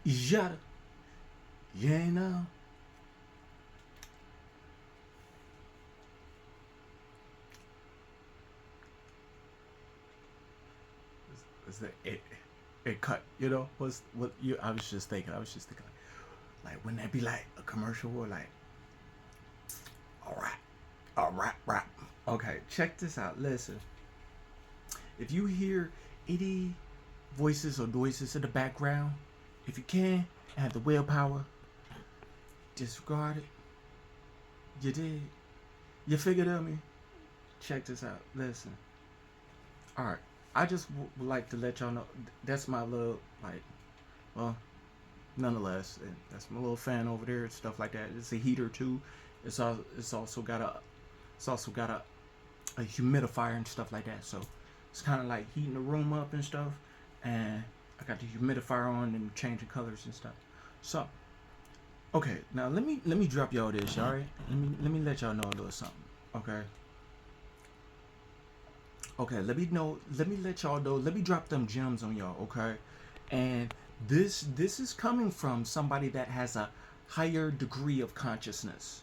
Yada. You know. Is that it cut, was what you I was just thinking like wouldn't that be like a commercial or like all right, all right, rap. Okay, check this out. Listen, if you hear any voices or noises in the background, if you can have the willpower, disregard it. You did. You figured out me. Check this out. Listen. All right. I just would like to let y'all know that's my little like, well, nonetheless, that's my little fan over there and stuff like that. It's a heater too. It's also got a humidifier and stuff like that. So it's kind of like heating the room up and stuff. And I got the humidifier on and changing colors and stuff. So okay, now let me drop y'all this. All right, let me let y'all know a little something. Okay. Okay, let me let y'all know, let me drop them gems on y'all, okay? And this is coming from somebody that has a higher degree of consciousness.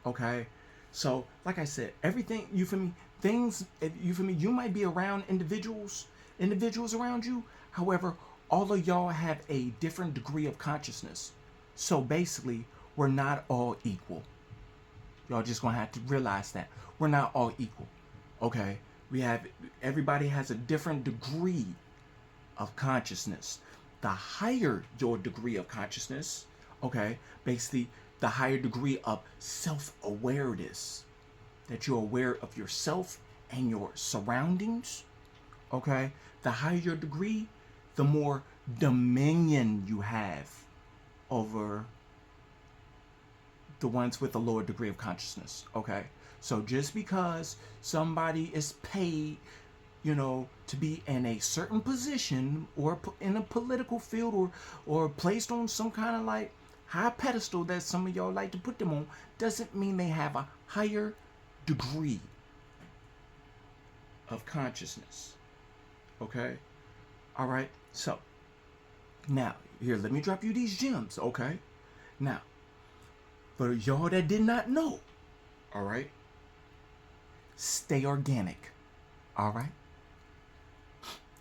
Okay? So, like I said, everything, you feel me? Things, you feel me? You might be around individuals around you. However, all of y'all have a different degree of consciousness. So basically, we're not all equal. Y'all just gonna have to realize that we're not all equal. Okay, we have, everybody has a different degree of consciousness. The higher your degree of consciousness, okay, basically the higher degree of self-awareness, that you're aware of yourself and your surroundings, okay, the higher your degree, the more dominion you have over the ones with a lower degree of consciousness. Okay, so just because somebody is paid, to be in a certain position or in a political field, or placed on some kind of like high pedestal that some of y'all like to put them on, doesn't mean they have a higher degree of consciousness. Okay, all right. So now here, let me drop you these gems. Okay, now for y'all that did not know, all right, stay organic, all right?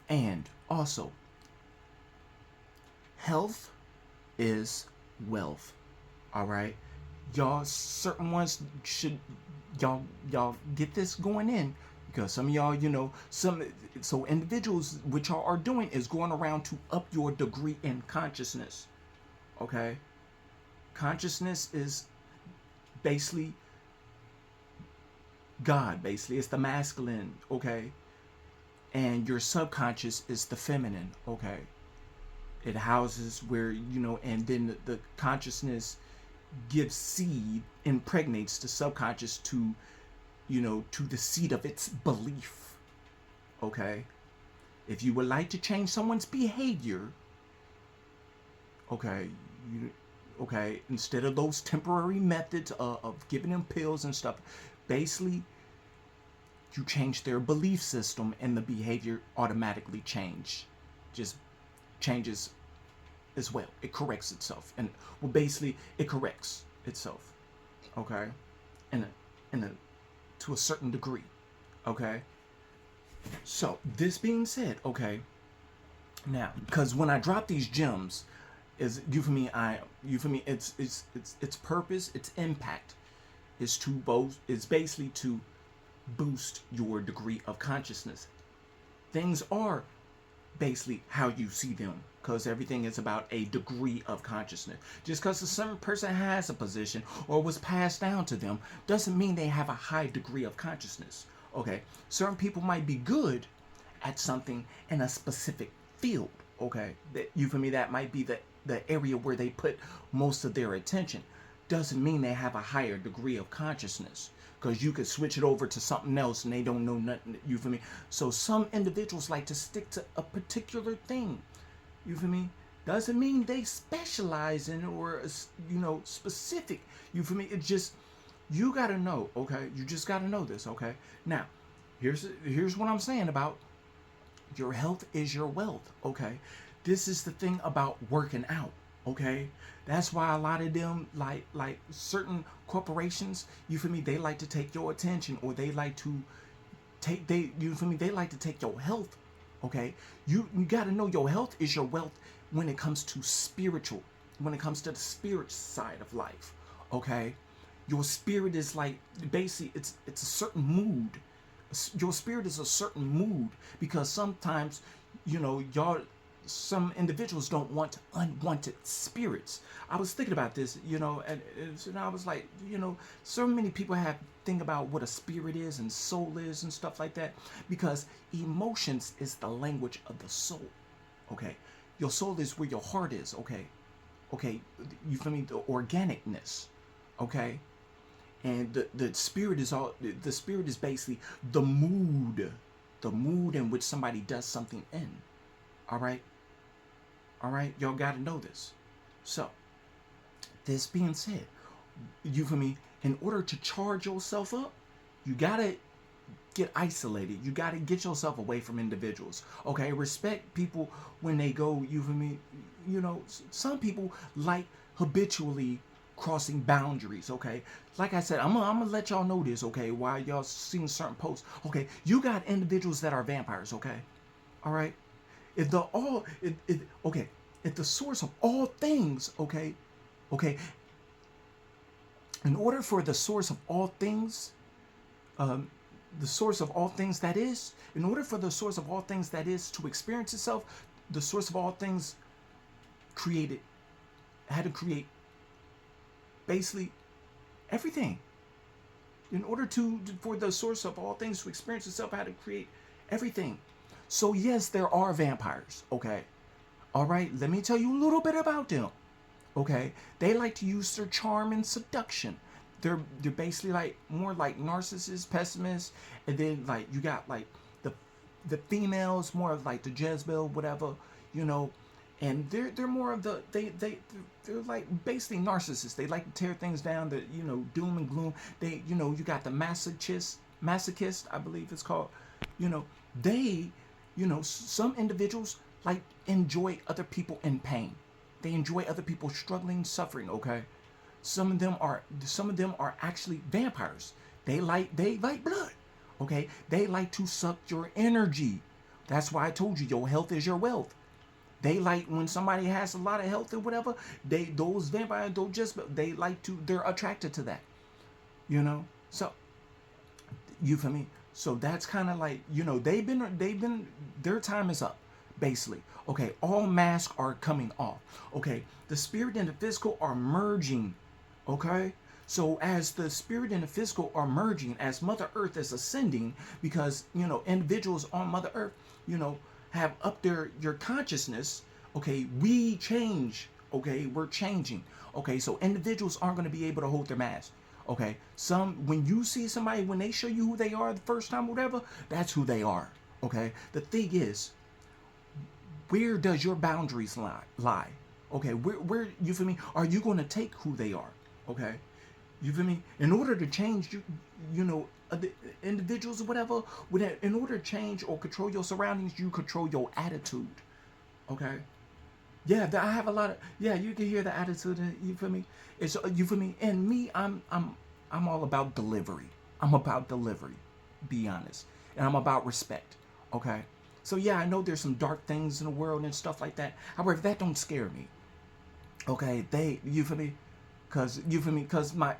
And also, health is wealth, all right? Y'all, certain ones should, y'all get this going in, because some of y'all, so individuals, what y'all are doing is going around to up your degree in consciousness, okay? Consciousness is basically God, basically. It's the masculine, okay? And your subconscious is the feminine, okay? It houses where, and then the consciousness gives seed, impregnates the subconscious to the seed of its belief, okay? If you would like to change someone's behavior, okay, instead of those temporary methods of giving them pills and stuff, basically you change their belief system and the behavior automatically just changes as well. It corrects itself, and well, basically it corrects itself, okay, in a to a certain degree, okay. So this being said, okay, now because when I drop these gems, is its purpose, its impact is to both, is basically to boost your degree of consciousness. Things are basically how you see them, because everything is about a degree of consciousness. Just because a certain person has a position or was passed down to them doesn't mean they have a high degree of consciousness. Okay, certain people might be good at something in a specific field. Okay, that might be the area where they put most of their attention. Doesn't mean they have a higher degree of consciousness, because you could switch it over to something else and they don't know nothing. You feel me? So some individuals like to stick to a particular thing. You feel me? Doesn't mean they specialize in, or specific. You feel me? It's just, you gotta know. Okay, you just gotta know this. Okay, now here's what I'm saying about your health is your wealth. Okay, this is the thing about working out. Okay, that's why a lot of them, like certain corporations, you feel me, they like to take your attention, or they like to take, they, you feel me, they like to take your health. Okay, you got to know your health is your wealth when it comes to spiritual, when it comes to the spirit side of life. Okay, your spirit is like, basically, it's a certain mood. Your spirit is a certain mood, because sometimes, y'all, some individuals don't want unwanted spirits. I was thinking about this, and I was like, so many people have think about what a spirit is and soul is and stuff like that, because emotions is the language of the soul. Okay, your soul is where your heart is. Okay, you feel me? The organicness. Okay, and the spirit is all, the spirit is basically the mood in which somebody does something in. All right, all right, y'all got to know this. So, this being said, you feel me, in order to charge yourself up, you gotta get isolated. You gotta get yourself away from individuals. Okay, respect people when they go, you feel me, some people like habitually crossing boundaries. Okay, like I said, I'm gonna let y'all know this. Okay, while y'all seeing certain posts. Okay, you got individuals that are vampires. Okay, all right, if the all it okay, if the source of all things, okay, in order for the source of all things, um, the source of all things that is, in order for the source of all things that is to experience itself, the source of all things created, had to create basically everything. In order to, for the source of all things to experience itself, had to create everything. So yes, there are vampires. Okay, all right. Let me tell you a little bit about them. Okay, they like to use their charm and seduction. They're basically like more like narcissists, pessimists, and then like you got like the the females, more of like the Jezebel, whatever, you know, and they're more of the, they're like basically narcissists. They like to tear things down, the, doom and gloom. They, you got the masochist, I believe it's called. You know, they, some individuals like enjoy other people in pain. They enjoy other people struggling, suffering. Okay, some of them are actually vampires. They like blood. Okay, they like to suck your energy. That's why I told you your health is your wealth. They like when somebody has a lot of health or whatever. Those vampires don't just, they like to, they're attracted to that. You know, so you feel me? So that's kind of like, they've been their time is up, basically. Okay, all masks are coming off. Okay, the spirit and the physical are merging. Okay, so as the spirit and the physical are merging, as Mother Earth is ascending, because individuals on Mother Earth, you know, have up your consciousness. Okay, we change. Okay, we're changing. Okay, so individuals aren't going to be able to hold their mask. Okay, when you see somebody, when they show you who they are the first time, whatever, that's who they are. Okay, the thing is, where does your boundaries lie? Okay, where you feel me? Are you going to take who they are? Okay, you feel me? In order to change, the individuals or whatever, in order to change or control your surroundings, you control your attitude. Okay. Yeah, I have a lot of, yeah. You can hear the attitude. You feel me? It's, you feel me? And me, I'm all about delivery. I'm about delivery. Be honest, and I'm about respect. Okay. So yeah, I know there's some dark things in the world and stuff like that. However, that don't scare me. Okay, you feel me? Cause you feel me? Cause my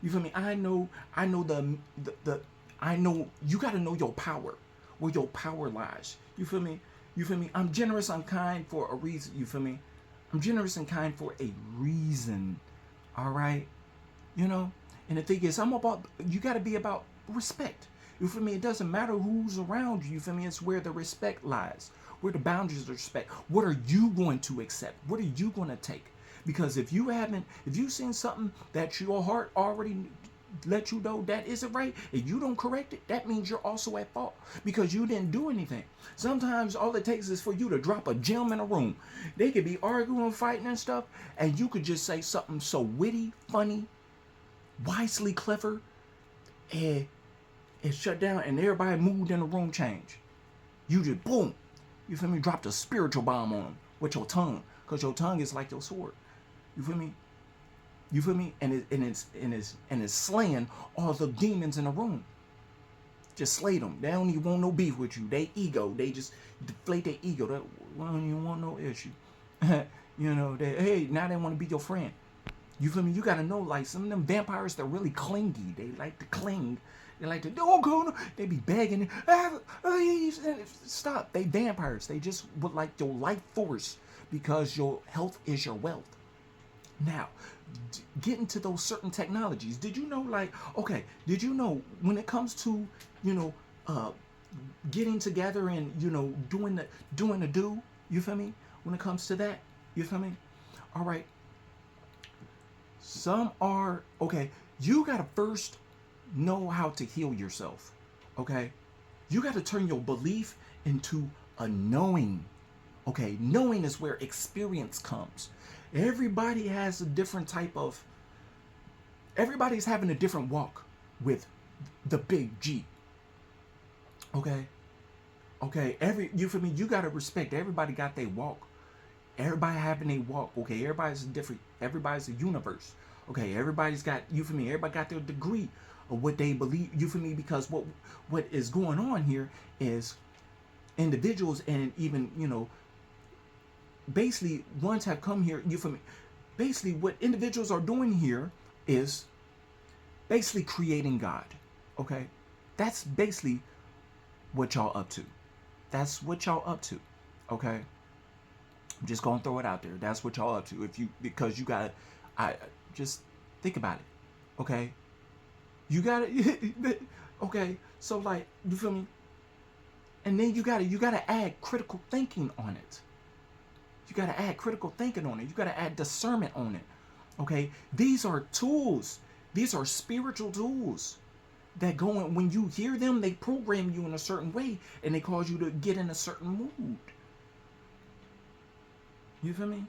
you feel me? I know the I know you got to know your power, where your power lies. You feel me? You feel me? I'm generous, I'm kind for a reason. You feel me? I'm generous and kind for a reason. All right, you know. And the thing is, you got to be about respect. You feel me? It doesn't matter who's around you. You feel me? It's where the respect lies, where the boundaries of respect. What are you going to accept? What are you going to take? Because if you've seen something that your heart already let you know that isn't right, and you don't correct it, that means you're also at fault because you didn't do anything. Sometimes all it takes is for you to drop a gem in a room. They could be arguing, fighting, and stuff, and you could just say something so witty, funny, wisely clever, and it shut down, and everybody moved in the room change. You just boom, you feel me? Dropped a spiritual bomb on them with your tongue. because your tongue is like your sword. You feel me? You feel me? And it's slaying all the demons in the room. Just slay them. They don't even want no beef with you. They ego. They just deflate their ego. They don't even want no issue. Hey, now they want to be your friend. You feel me? You gotta know, like, some of them vampires, they're really clingy. They like to cling. They like to, don't go, no. They be begging. Stop. They vampires. They just would like your life force because your health is your wealth. Now, get into those certain technologies. Did you know, like, okay, did you know when it comes to, you know, getting together and, doing the do, you feel me? When it comes to that, you feel me? All right. Some are, okay, you got to first know how to heal yourself, okay? You got to turn your belief into a knowing, okay? Knowing is where experience comes. Everybody has a different everybody's having a different walk with the big G, okay? Okay, you feel me? You got to respect, everybody got their walk. Everybody having a walk, okay? Everybody's different. Everybody's a universe, okay? Everybody's got, you feel me? Everybody got their degree of what they believe, you feel me? Because what is going on here is individuals and even, basically ones have come here, you feel me? Basically what individuals are doing here is basically creating God, okay? That's basically what y'all up to. That's what y'all up to, okay? I'm just gonna throw it out there. That's what y'all up to. Because you gotta, just think about it, okay? You gotta, okay. So, like, you feel me? And then you gotta add critical thinking on it. You gotta add critical thinking on it. You gotta add discernment on it, okay? These are tools. These are spiritual tools that go in. When you hear them, they program you in a certain way, and they cause you to get in a certain mood. You feel me?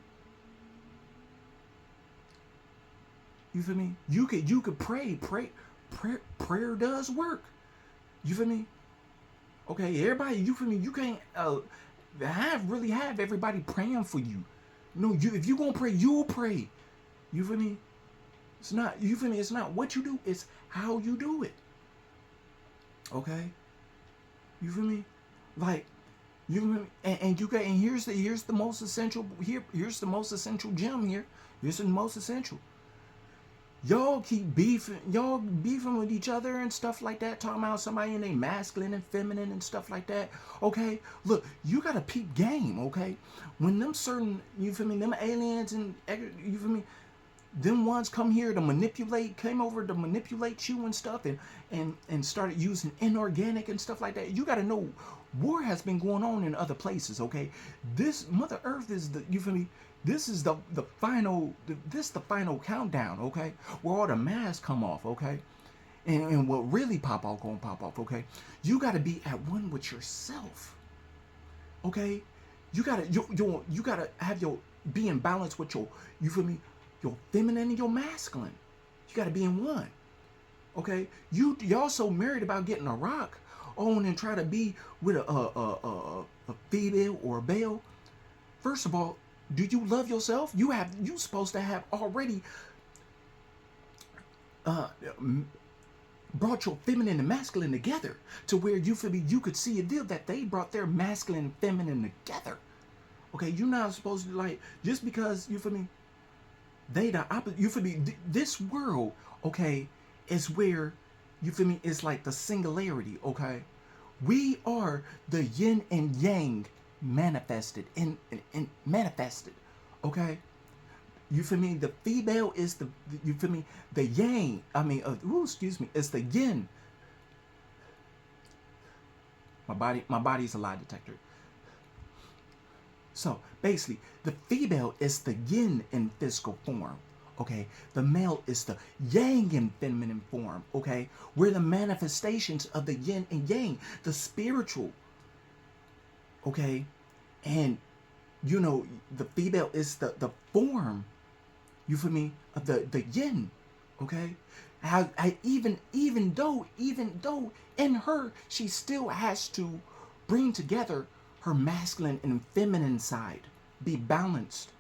You feel me? You could pray. Prayer does work. You feel me? Okay, everybody, you feel me? You can't have everybody praying for you. No, if you gonna pray, you'll pray. You feel me? It's not, you feel me? It's not what you do, it's how you do it. Okay? You feel me? Like, and here's the most essential here's the most essential gem here. Here's the most essential. Y'all keep beefing with each other and stuff like that, talking about somebody in they masculine and feminine and stuff like that. Okay, look, you gotta peep game. Okay, when them certain, you feel me, them aliens and, you feel me, them ones came over to manipulate you and stuff, and started using inorganic and stuff like that. You gotta know, war has been going on in other places. Okay, this Mother Earth is you feel me? This is the final countdown. Okay, where all the masks come off. Okay, and what really gonna pop off. Okay, you gotta be at one with yourself. Okay, you gotta have be in balance with you feel me, your feminine and your masculine. You gotta be in one. Okay, y'all so married about getting a rock on and try to be with a female or a male. First of all, do you love yourself? You supposed to have already brought your feminine and masculine together to where you feel me, you could see a deal that they brought their masculine and feminine together. Okay, you're not supposed to, like, just because you feel me, they the opposite. You feel me? This world, okay, is where you feel me, it's like the singularity. Okay, we are the yin and yang manifested and manifested. Okay, you feel me? The female is you feel me, the yang, excuse me, it's the yin. My body's a lie detector. So basically, the female is the yin in physical form. Okay, the male is the yang in feminine form. Okay, we're the manifestations of the yin and yang, the spiritual. Okay, and the female is the form, you feel me, of the yin. Okay, even though in her she still has to bring together her masculine and feminine side, be balanced.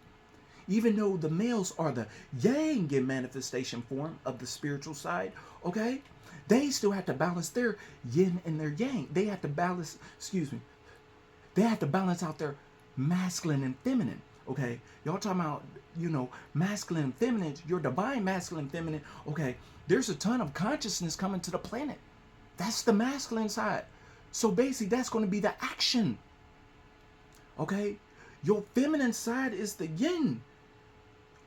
Even though the males are the yang in manifestation form of the spiritual side, okay, they still have to balance their yin and their yang. They have to balance, excuse me, they have to balance out their masculine and feminine. Okay, y'all talking about, masculine and feminine, your divine masculine and feminine. Okay, there's a ton of consciousness coming to the planet. That's the masculine side. So basically, that's going to be the action. Okay, your feminine side is the yin.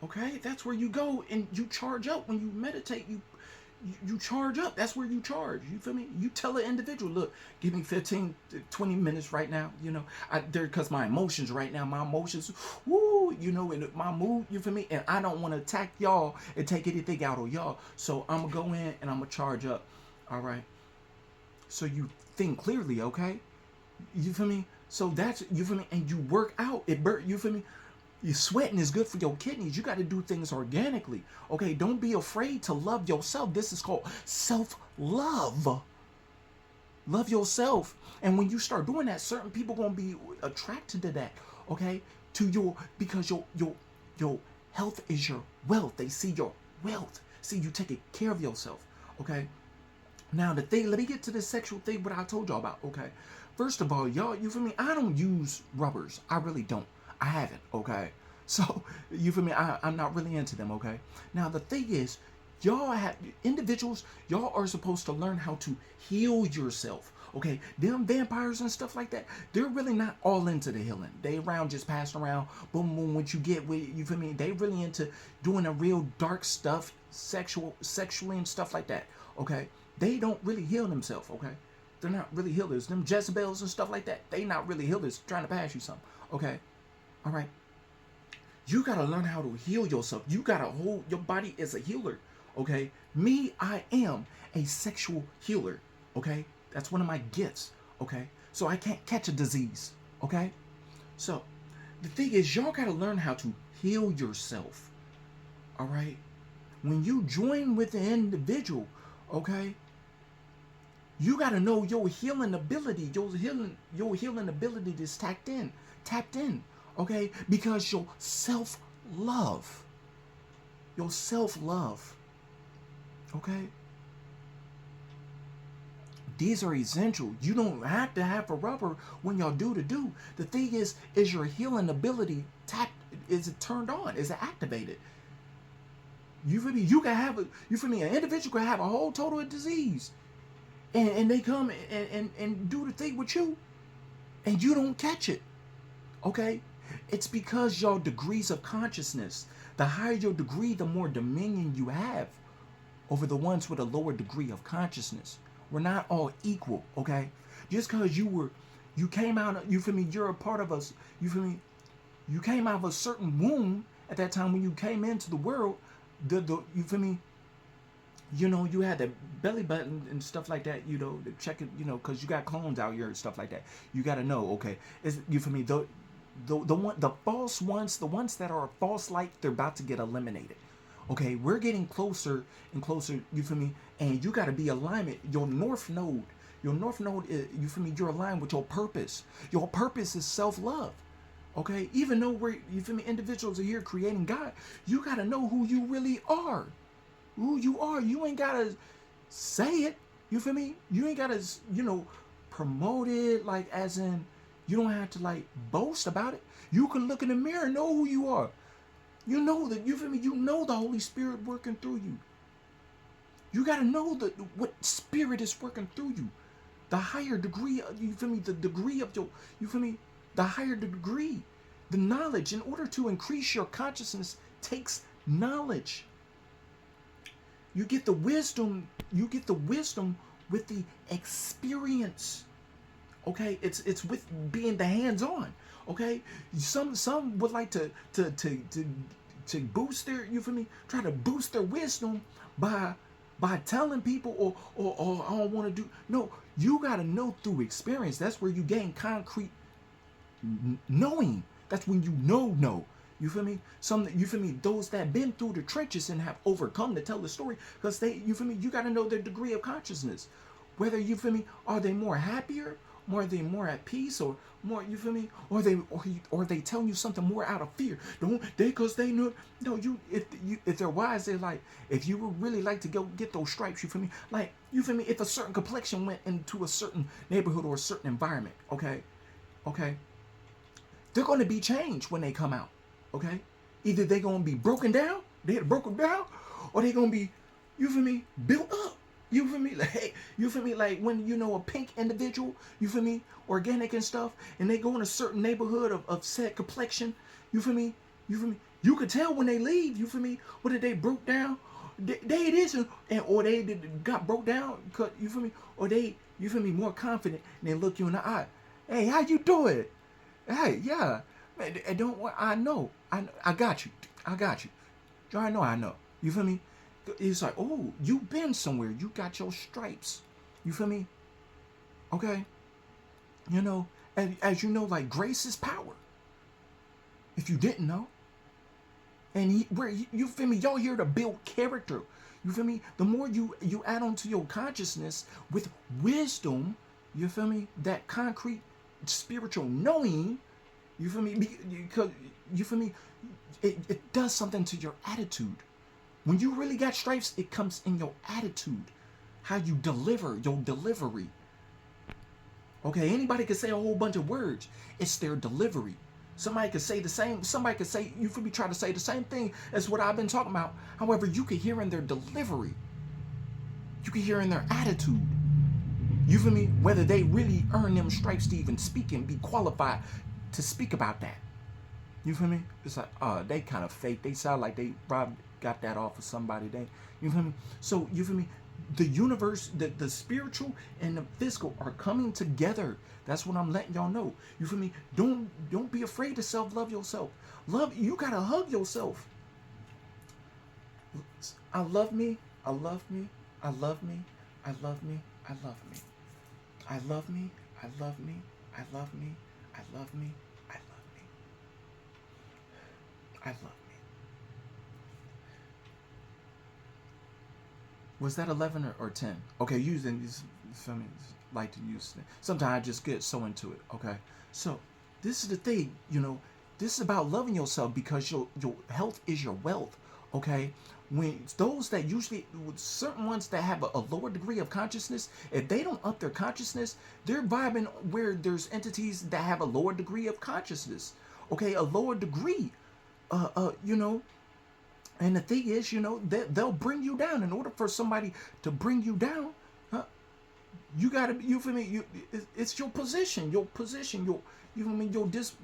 Okay, that's where you go and you charge up when you meditate. You charge up. That's where you charge. You feel me? You tell an individual, look, give me 15 to 20 minutes right now. Because my emotions right now, my emotions, woo, and my mood, you feel me? And I don't want to attack y'all and take anything out of y'all. So I'm going to go in and I'm going to charge up. All right. So you think clearly, okay? You feel me? So that's, you feel me? And you work out. You feel me? Your sweating is good for your kidneys. You got to do things organically. Okay, don't be afraid to love yourself. This is called self-love. Love yourself. And when you start doing that, certain people going to be attracted to that. Okay? Because your health is your wealth. They see your wealth. See you taking care of yourself. Okay? Now let me get to the sexual thing, what I told y'all about. Okay? First of all, y'all, you feel me? I don't use rubbers. I really don't. I haven't, okay? So, you feel me? I'm not really into them, okay? Now, the thing is, individuals, y'all are supposed to learn how to heal yourself, okay? Them vampires and stuff like that, they're really not all into the healing. They around just passing around, boom, boom, what you get with, you feel me? They really into doing a real dark stuff, sexually and stuff like that, okay? They don't really heal themselves, okay? They're not really healers. Them Jezebels and stuff like that, they not really healers trying to pass you something, okay? All right. You got to learn how to heal yourself. You got to hold your body as a healer. Okay. Me, I am a sexual healer. Okay. That's one of my gifts. Okay. So I can't catch a disease. Okay. So the thing is, y'all got to learn how to heal yourself. All right. When you join with an individual, okay, you got to know your healing ability. Your healing ability is tapped in. Okay, because your self-love, okay, these are essential. You don't have to have a rubber when y'all do. The thing is your healing ability is it turned on? Is it activated? You feel me? You can have an individual can have a whole total disease, and they come and do the thing with you, and you don't catch it. Okay? It's because your degrees of consciousness, the higher your degree, the more dominion you have over the ones with a lower degree of consciousness. We're not all equal, okay? Just because you came out, you feel me, you're a part of us, you feel me, you came out of a certain womb at that time when you came into the world, you feel me, you had the belly button and stuff like that, to check it, because you got clones out here and stuff like that. You got to know, okay, you feel me, the false ones, the ones that are false light, they're about to get eliminated. Okay, we're getting closer and closer, you feel me? And you got to be alignment. Your north node is, you feel me? You're aligned with your purpose. Your purpose is self-love. Okay, even though you feel me, individuals are here creating God, you got to know who you really are. Who you are. You ain't got to say it. You feel me? You ain't got to, promote it, like as in, you don't have to like boast about it. You can look in the mirror and know who you are. You know that, you feel me? You know the Holy Spirit working through you. You got to know what spirit is working through you. The higher degree, you feel me? The degree of you feel me? The higher the degree, the knowledge. In order to increase your consciousness takes knowledge. You get the wisdom with the experience. Okay, it's with being the hands-on. Okay, some would like to boost their, you feel me, try to boost their wisdom by telling people or I don't want to do. No, you got to know through experience. That's where you gain concrete knowing. That's when you know. You feel me? You feel me? Those that been through the trenches and have overcome to tell the story, because you feel me? You got to know their degree of consciousness. Whether, you feel me, are they more happier more, are they more at peace, or more, you feel me, or they telling you something more out of fear? Don't they, because they know, no, if they're wise, they're like, if you would really like to go get those stripes, you feel me, like, you feel me, if a certain complexion went into a certain neighborhood or a certain environment, okay, they're going to be changed when they come out, okay? Either they're going to be broken down, they had broken down, or they're going to be, you feel me, built up. You feel me? Like, hey, you feel me? Like when you know a pink individual, you feel me, organic and stuff, and they go in a certain neighborhood of said complexion, you feel me? You feel me? You could tell when they leave, you feel me? Whether they broke down, they it is, and or they got broke down, you feel me? Or they, you feel me, more confident, and they look you in the eye. Hey, how you doing? Hey, yeah, man, and don't. I got you. I got you. I know. You feel me? It's like, oh, you been somewhere. You got your stripes. You feel me? Okay. You know, and as you know, like grace is power. If you didn't know, and you feel me? Y'all here to build character. You feel me? The more you add on to your consciousness with wisdom, you feel me? That concrete spiritual knowing, you feel me? Because you feel me? It does something to your attitude. When you really got stripes, it comes in your attitude, how you deliver, your delivery. Okay, anybody can say a whole bunch of words. It's their delivery. Somebody could say the same, somebody could say, you feel me, try to say the same thing as what I've been talking about. However, you can hear in their delivery. You can hear in their attitude. You feel me? Whether they really earn them stripes to even speak and be qualified to speak about that. You feel me? It's like, they kind of fake. They sound like they probably got that off of somebody. You feel me? So, you feel me? The universe, the spiritual and the physical are coming together. That's what I'm letting y'all know. You feel me? Don't be afraid to self-love yourself. You gotta hug yourself. I love me. I love me. I love me. I love me. I love me. I love me. I love me. I love me. I love me. I love me. I love me. Was that 11 or 10? Okay, using these, feel me, like to use it. Sometimes I just get so into it. Okay, so this is the thing, this is about loving yourself, because your health is your wealth. Okay, when those that usually, certain ones that have a lower degree of consciousness, if they don't up their consciousness, they're vibing where there's entities that have a lower degree of consciousness. Okay, a lower degree. And the thing is, they'll bring you down. In order for somebody to bring you down, you gotta, you feel me? It's your position, you feel me?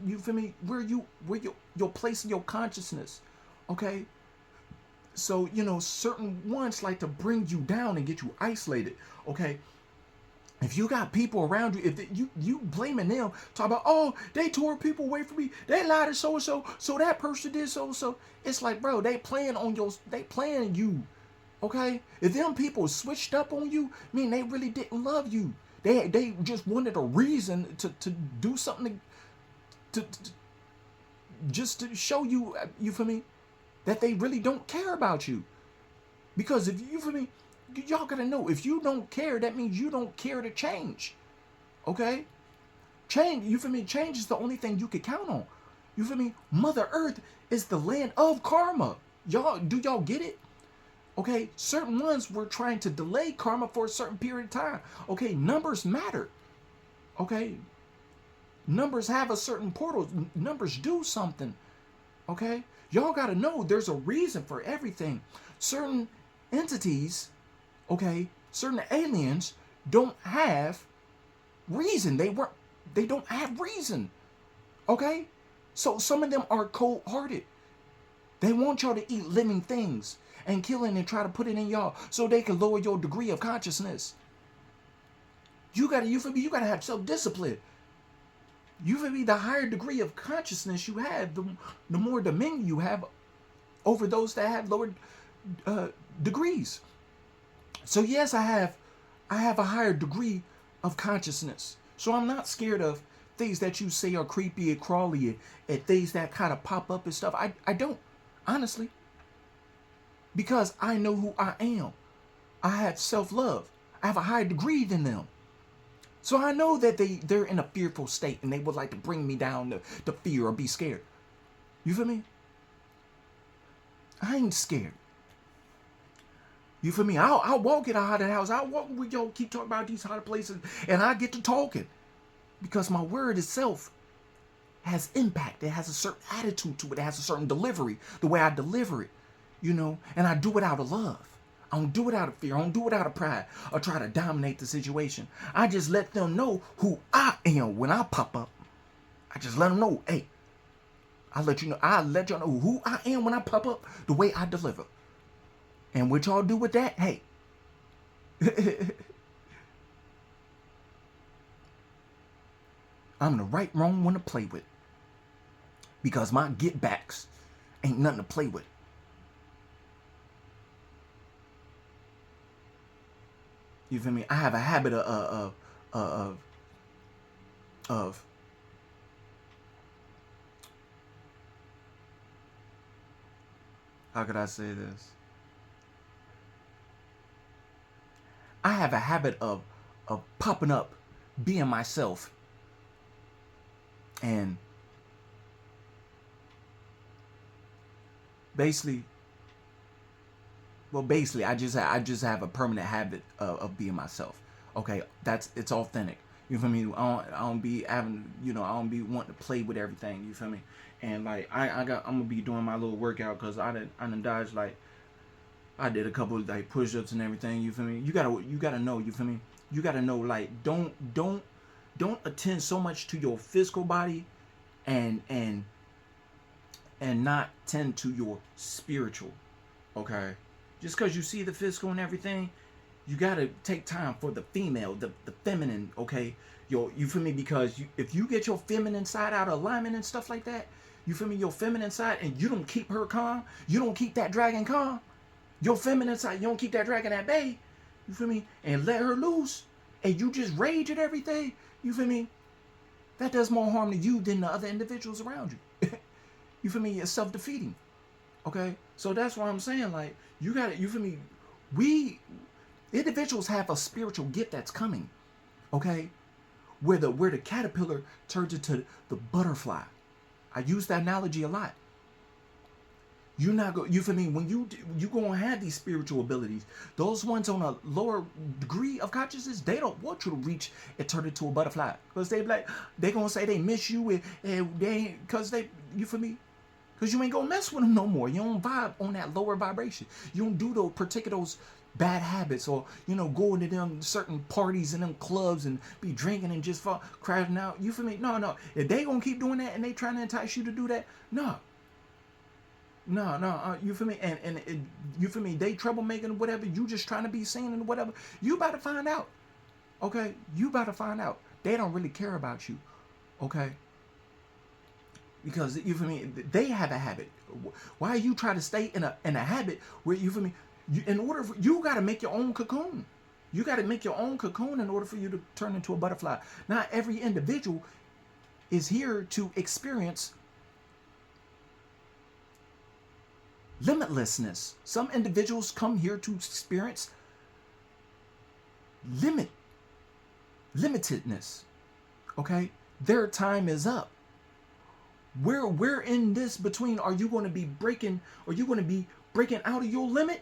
You feel me? Where your place in your consciousness, okay? So certain ones like to bring you down and get you isolated, okay? If you got people around you, if you blaming them, talk about, oh, they tore people away from me, they lied to so and so, so that person did so and so. It's like, bro, they playing you, okay? If them people switched up on you, they really didn't love you. They just wanted a reason to do something to just to show you, you feel me, that they really don't care about you. Because if you feel me, y'all gotta know, if you don't care, that means you don't care to change. Okay? Change, you feel me? Change is the only thing you can count on. You feel me? Mother Earth is the land of karma. Do y'all get it? Okay? Certain ones were trying to delay karma for a certain period of time. Okay? Numbers matter. Okay? Numbers have a certain portal. Numbers do something. Okay? Y'all gotta know there's a reason for everything. Certain entities, okay, certain aliens don't have reason. They don't have reason. Okay? So some of them are cold-hearted. They want y'all to eat living things and kill it and try to put it in y'all so they can lower your degree of consciousness. You gotta have self-discipline. You feel me? The higher degree of consciousness you have, the more dominion you have over those that have lower degrees. So yes, I have a higher degree of consciousness. So I'm not scared of things that you say are creepy and crawly and things that kind of pop up and stuff. I don't, honestly. Because I know who I am. I have self-love. I have a higher degree than them. So I know that they're in a fearful state and they would like to bring me down to fear or be scared. You feel me? I ain't scared. You feel me? I'll walk in a haunted house. I'll walk with y'all, keep talking about these haunted places, and I get to talking because my word itself has impact. It has a certain attitude to it. It has a certain delivery, the way I deliver it, and I do it out of love. I don't do it out of fear. I don't do it out of pride or try to dominate the situation. I just let them know who I am when I pop up. I just let them know, hey, I let y'all know who I am when I pop up, the way I deliver. And what y'all do with that, hey. I'm the right wrong one to play with. Because my get backs ain't nothing to play with. You feel me? I have a habit of how could I say this? I have a habit of popping up, being myself, and basically, I just have a permanent habit of being myself. Okay, it's authentic. You feel me? I don't be having, I don't be wanting to play with everything. You feel me? And like I'm gonna be doing my little workout because I done dodged, like I did a couple of like push-ups and everything. You feel me? You gotta know. You feel me? You gotta know. Like don't attend so much to your physical body, and not tend to your spiritual. Okay, just because you see the physical and everything, you gotta take time for the female, the feminine. Okay, you feel me? Because if you get your feminine side out of alignment and stuff like that, you feel me? Your feminine side, and you don't keep her calm, you don't keep that dragon calm. Your feminine side, you don't keep that dragon at bay. You feel me? And let her loose, and you just rage at everything. You feel me? That does more harm to you than the other individuals around you. You feel me? It's self-defeating. Okay? So that's why I'm saying, like, you feel me? We individuals have a spiritual gift that's coming. Okay? Where the caterpillar turns into the butterfly. I use that analogy a lot. You're not go. You feel me? When you gonna have these spiritual abilities, those ones on a lower degree of consciousness, they don't want you to reach and turn into a butterfly, because they gonna say they miss you, and they because you feel me? Because you ain't gonna mess with them no more. You don't vibe on that lower vibration. You don't do those bad habits, or go into them certain parties and them clubs and be drinking and just crashing out. You feel me? No. If they gonna keep doing that and they trying to entice you to do that, no. No, you feel me? And you feel me? They troublemaking, whatever. You just trying to be seen and whatever. You about to find out. Okay? You about to find out. They don't really care about you. Okay? Because you feel me? They have a habit. Why you try to stay in a habit where you feel me? You got to make your own cocoon. You got to make your own cocoon in order for you to turn into a butterfly. Not every individual is here to experience limitlessness. Some individuals come here to experience limitedness. Okay? Their time is up. We're in this between. Are you going to be breaking out of your limit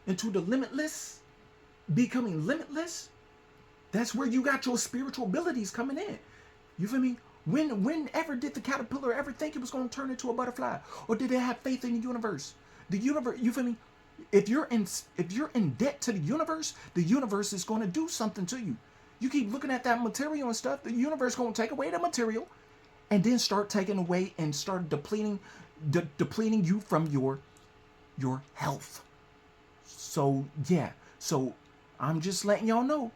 into the limitless, becoming limitless? That's where you got your spiritual abilities coming in. You feel me? Whenever did the caterpillar ever think it was going to turn into a butterfly? Or did it have faith in the universe? The universe, you feel me? If you're in debt to the universe is going to do something to you. You keep looking at that material and stuff, the universe is going to take away the material and then start taking away and start depleting you from your health. So yeah, so I'm just letting y'all know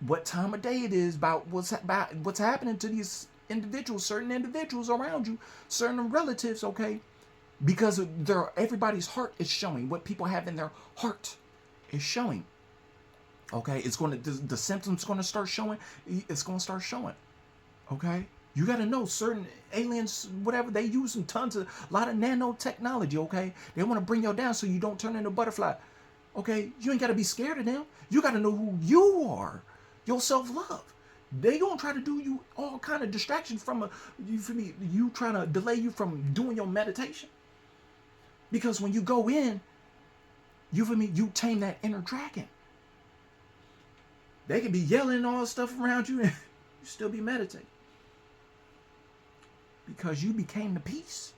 what time of day it is, about what's happening to these individuals, certain individuals around you, certain relatives, okay? Because everybody's heart is showing. What people have in their heart is showing. Okay, the symptoms going to start showing. It's going to start showing. Okay, you got to know certain aliens, whatever, they using a lot of nanotechnology. Okay, they want to bring you down so you don't turn into a butterfly. Okay, you ain't got to be scared of them. You got to know who you are. Your self-love. They gonna try to do you all kind of distractions from you feel me, you trying to delay you from doing your meditation. Because when you go in, you feel me, you tame that inner dragon. They can be yelling all stuff around you and you still be meditating. Because you became the peace.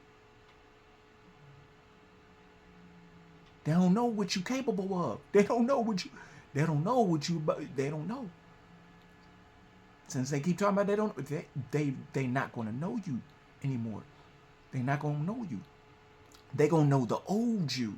They don't know what you're capable of. They don't know what they don't know. Since they keep talking about they not gonna know you anymore. They not gonna know you. They gonna know the old you.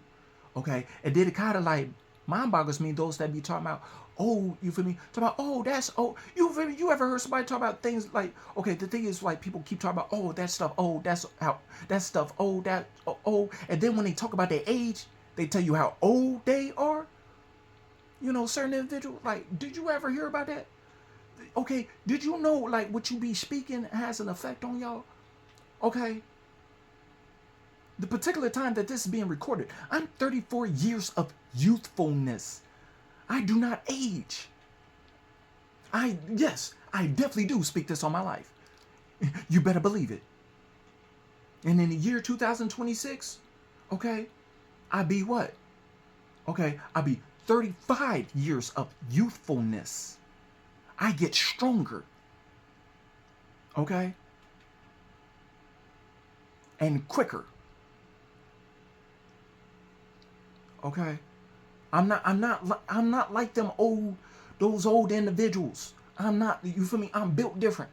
Okay? And then it kind of like mind boggles me, those that be talking about, oh, you feel me? Talking about, oh, that's, oh, you feel me? You ever heard somebody talk about things like, okay, the thing is like people keep talking about, oh, that stuff, oh, that's how, that stuff, oh, that, oh. And then when they talk about their age, they tell you how old they are. You know, certain individuals, like, did you ever hear about that? Okay, did you know, like, what you be speaking has an effect on y'all? Okay? The particular time that this is being recorded, I'm 34 years of youthfulness. I do not age. Yes, I definitely do speak this on my life. You better believe it. And in the year 2026, okay, I be what? Okay, I be 35 years of youthfulness. I get stronger. Okay? And quicker. Okay? I'm not like those old individuals. I'm not, you feel me? I'm built different.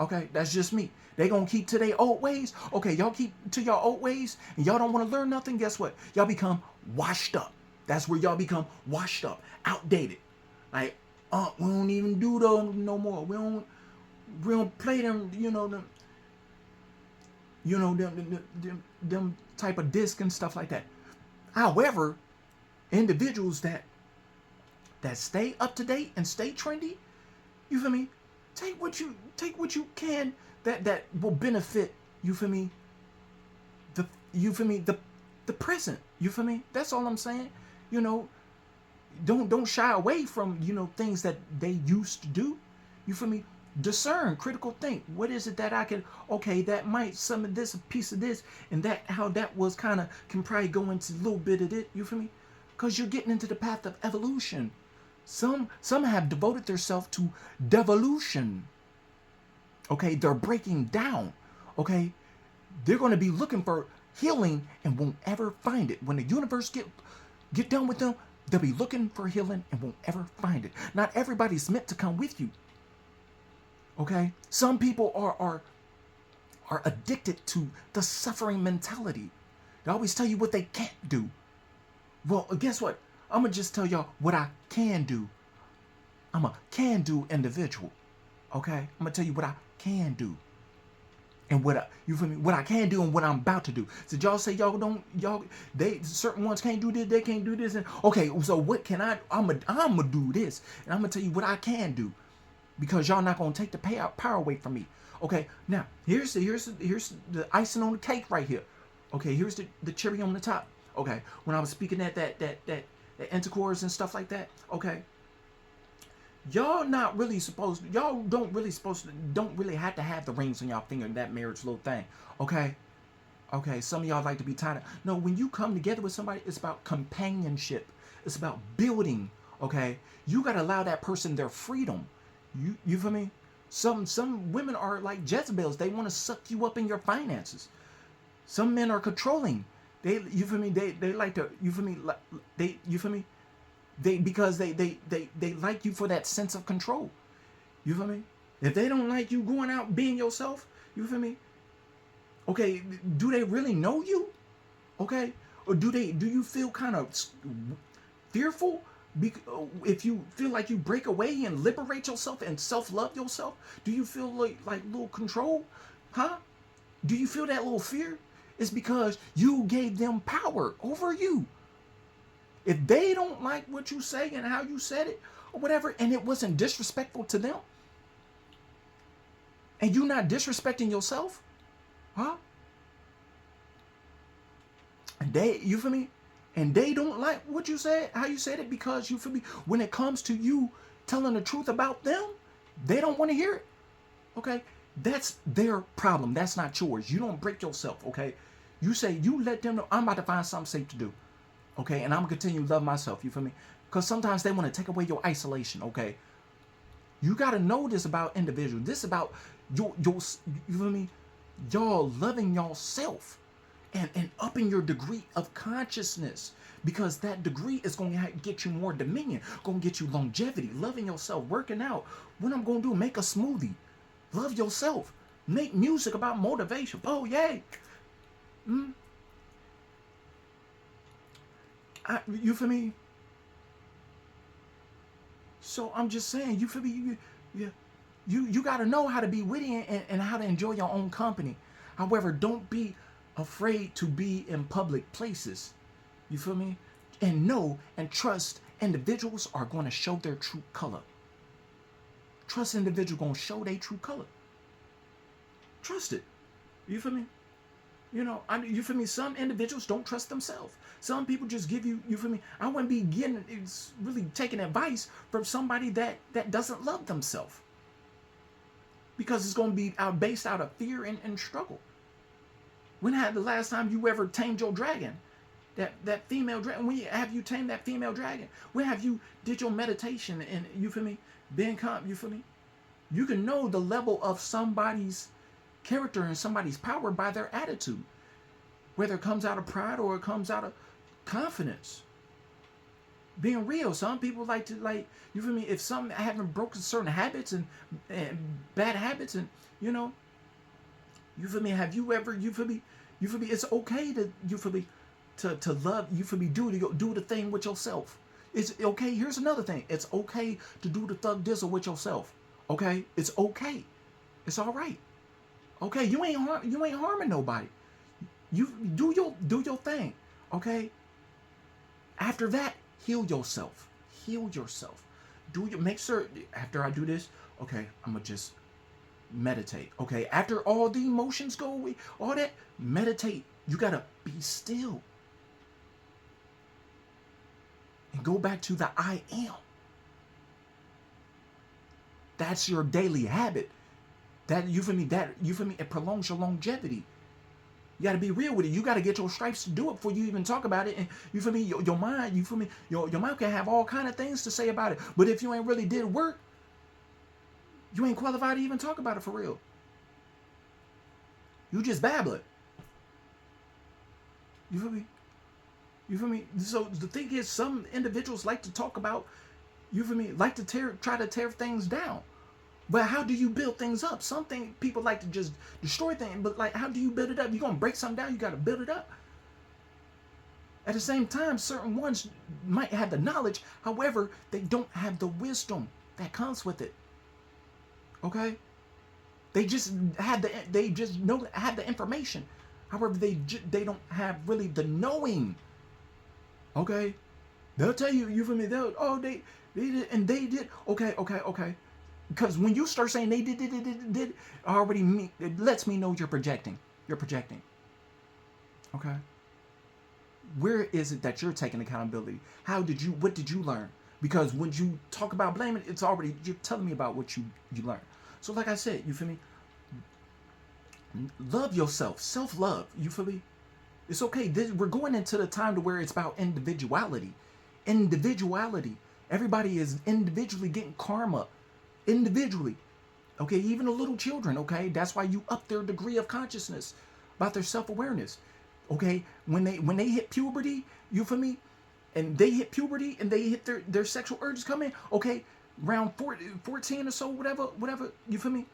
Okay? That's just me. They gonna keep to their old ways. Okay, y'all keep to your old ways and y'all don't want to learn nothing. Guess what? Y'all become washed up. That's where y'all become washed up, outdated. Like, we don't even do those no more. We don't play them, them type of disc and stuff like that. However, individuals that stay up to date and stay trendy, you feel me? Take what you can that will benefit, you feel me? The present. You feel me? That's all I'm saying. Don't shy away from, things that they used to do. You feel me? Discern, critical think. What is it that I can, okay, that might, some of this, a piece of this, and that, how that was kind of, can probably go into a little bit of it. You feel me? Because you're getting into the path of evolution. Some have devoted themselves to devolution. Okay, they're breaking down. Okay, they're going to be looking for healing and won't ever find it. When the universe get done with them, they'll be looking for healing and won't ever find it. Not everybody's meant to come with you. Okay, some people are addicted to the suffering mentality. They always tell you what they can't do. Well, guess what? I'm gonna just tell y'all what I can do. I'm a can-do individual. Okay, I'm gonna tell you what I can do, and what I can do and what I'm about to do. So y'all say they certain ones can't do this, they can't do this, and okay, so what can I? I'm gonna do this, and I'm gonna tell you what I can do, because y'all not gonna take the power away from me. Okay, now here's the icing on the cake right here. Okay, here's the cherry on the top. Okay, when I was speaking at that intercourse and stuff like that. Okay, y'all don't really have to have the rings on y'all finger in that marriage little thing. Okay, some of y'all like to be tied up. No, when you come together with somebody, it's about companionship. It's about building. Okay, you gotta allow that person their freedom. You feel me? Some women are like Jezebels. They want to suck you up in your finances. Some men are controlling. You feel me? They like to, you feel me? You feel me? Because they like you for that sense of control. You feel me? If they don't like you going out being yourself, you feel me? Okay, do they really know you? Okay, or do you feel kind of fearful? If you feel like you break away and liberate yourself and self-love yourself, do you feel like little control? Huh? Do you feel that little fear? It's because you gave them power over you. If they don't like what you say and how you said it or whatever, and it wasn't disrespectful to them, and you not disrespecting yourself, huh? And you feel me? And they don't like what you said, how you said it, because you feel me? When it comes to you, telling the truth about them, they don't want to hear it. Okay? That's their problem. That's not yours. You don't break yourself, okay? You say, you let them know, I'm about to find something safe to do. Okay? And I'm going to continue to love myself. You feel me? Because sometimes they want to take away your isolation, okay? You got to know this about individuals. This about your you feel me? Y'all loving yourself and upping your degree of consciousness, because that degree is going to get you more dominion, going to get you longevity, loving yourself, working out. What I'm going to do, make a smoothie. Love yourself. Make music about motivation. Oh, yay. You feel me? So I'm just saying, you feel me? You got to know how to be witty and how to enjoy your own company. However, don't be afraid to be in public places. You feel me? And know and trust individuals are going to show their true color. Trust individuals going to show their true color. Trust it. You feel me? You feel me? Some individuals don't trust themselves. Some people just give you, you feel me? I wouldn't be it's really taking advice from somebody that doesn't love themselves. Because it's going to be based out of fear and struggle. When had the last time you ever tamed your dragon? That female dragon. When have you tamed that female dragon? When have you did your meditation and, you feel me, being calm, you feel me? You can know the level of somebody's character and somebody's power by their attitude. Whether it comes out of pride or it comes out of confidence. Being real. Some people like to, you feel me, if some haven't broken certain habits and bad habits, and you feel me, have you ever, you feel me, it's okay to, you feel me, to love, you feel me, do the thing with yourself. It's okay. Here's another thing. It's okay to do the thug dizzle with yourself. Okay? It's okay. It's all right. Okay? You ain't harming nobody. You do your thing. Okay? After that, heal yourself. Heal yourself. Make sure after I do this, okay, I'm gonna just meditate. Okay? After all the emotions go away, all that, meditate. You gotta be still. And go back to the I am. That's your daily habit. You feel me, it prolongs your longevity. You got to be real with it. You got to get your stripes to do it before you even talk about it. And you feel me, your mind, you feel me, your mind can have all kind of things to say about it. But if you ain't really did work, you ain't qualified to even talk about it for real. You just babbling. You feel me? You feel me? So the thing is, some individuals like to talk about, you feel me, like to try to tear things down. But how do you build things up? People like to just destroy things, but how do you build it up? You're going to break something down, you got to build it up. At the same time, certain ones might have the knowledge, however, they don't have the wisdom that comes with it. Okay? They just have the information. However, they don't have really the knowing. Okay? They'll tell you, you feel me? They did, and they did. Okay. Because when you start saying they did, already it lets me know you're projecting. You're projecting. Okay? Where is it that you're taking accountability? What did you learn? Because when you talk about blaming, you're telling me about what you learned. So like I said, you feel me? Love yourself. Self-love. You feel me? It's okay. We're going into the time to where it's about individuality. Individuality. Everybody is individually getting karma. Individually. Okay? Even the little children, okay? That's why you up their degree of consciousness about their self-awareness. Okay? When they hit puberty, you feel me? And they hit puberty and they hit their sexual urges come in, okay? Around 14 or so, whatever, you feel me?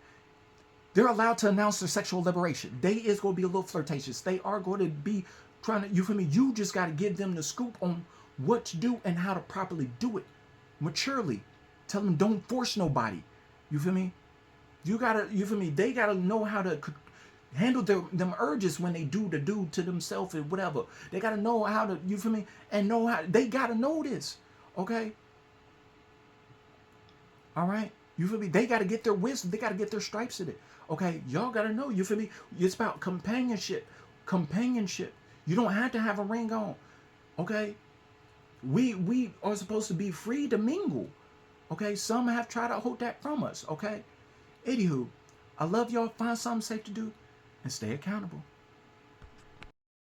They're allowed to announce their sexual liberation. They is going to be a little flirtatious. They are going to be trying to, you feel me? You just got to give them the scoop on what to do and how to properly do it maturely. Tell them don't force nobody. You feel me? You feel me? They got to know how to handle them urges when they do to themselves and whatever. They got to know how to, you feel me? And they got to know this. Okay? All right? You feel me? They got to get their wisdom. They got to get their stripes in it. Okay? Y'all got to know. You feel me? It's about companionship. Companionship. You don't have to have a ring on. Okay? We are supposed to be free to mingle. Okay, some have tried to hold that from us. Okay, anywho, I love y'all. Find something safe to do and stay accountable.